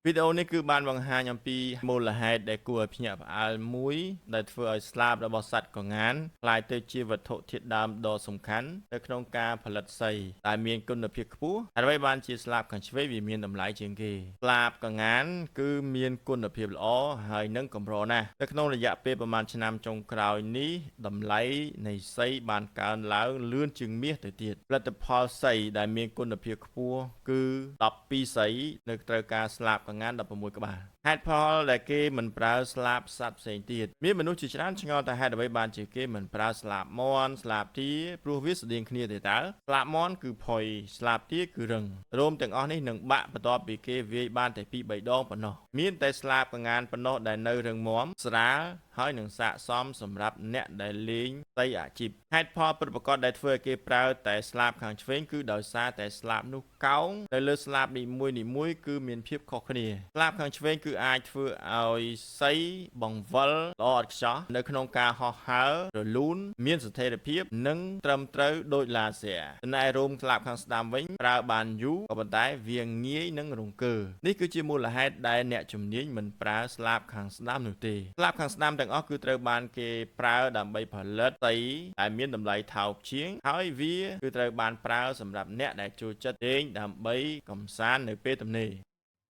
វីដេអូនេះគឺបានបង្ហាញអំពីមូលហេតុដែលគួរឲ្យភ្ញាក់ផ្អើលមួយដែលធ្វើឲ្យស្លាបរបស់សត្វកង្ហានក្លាយទៅជាវត្ថុធាតុដើមដ៏សំខាន់នៅក្នុងការផលិតសីដែលមានគុណភាពខ្ពស់ហើយអ្វីបានជាស្លាបខាងឆ្វេងវាមានតម្លៃជាងគេស្លាបកង្ហានគឺមានគុណភាពល្អហើយនឹងកម្រណាស់នៅក្នុងរយៈពេលប្រហែលឆ្នាំចុងក្រោយនេះតម្លៃនៃសីបានកើនឡើងលឿនជាងមាសទៅទៀតផលិតផលសីដែលមានគុណភាពខ្ពស់គឺ12សីនៅត្រូវការស្លាបកង្ហាន16ក្បាលហេតុផលដែលគេមិនប្រើស្លាបសត្វផ្សេងទៀតមានមនុស្សជាច្រើនឆ្ងល់ថាហេតុអ្វីបានជាគេមិនប្រើស្លាបមាន់ស្លាបទាព្រោះវាស្តៀងគ្នាទេតើស្លាបមាន់គឺផុយស្លាបទាគឺរឹងរោមទាំងអស់នេះនឹងបាក់បន្ទាប់ពីគេវាយបានតែ2-3ដងប៉ុណ្ណោះមានតែស្លាបកង្ហានប៉ុណ្ណោះដែលនៅរឹងមាំស្រាលហើយនឹងស័ក្តិសមសម្រាប់អ្នកដែលលេងសីអាជីពហេតុផលពិតប្រាកដដែលធ្វើឲ្យគេប្រើតែស្លាបខាងឆ្វេងគឺដោយសារតែស្លាបនោះកោងទៅលើស្លាបនីមួយៗគឺមានភាពខុសគ្នាស្លាបខាងឆ្វេងគឺអាចធ្វើឲ្យសីបង្វិលល្អឥតខ្ចោះនៅក្នុងការហោះហើររលូនមានស្ថិរភាពនិងត្រឹមត្រូវដូចឡាស៊ែរចំណែករោមស្លាបខាងស្ដាំវិញប្រើបានយូរក៏ប៉ុន្តែវាងាយនឹងរង្គើនេះគឺជាមូលហេតុដែលអ្នកជំនាញមិនប្រើស្លាបខាងស្ដាំនោះទេស្លាបខាងស្ដាំទាំងអស់គឺត្រូវបានគេប្រើដើម្បីផលិតសីដែលមានតម្លៃថោកជាងហើយវាគឺត្រូវបានប្រើសម្រាប់អ្នកដែលចូលចិត្តលេងដើម្បីកម្សាន្តនៅពេលទំនេរ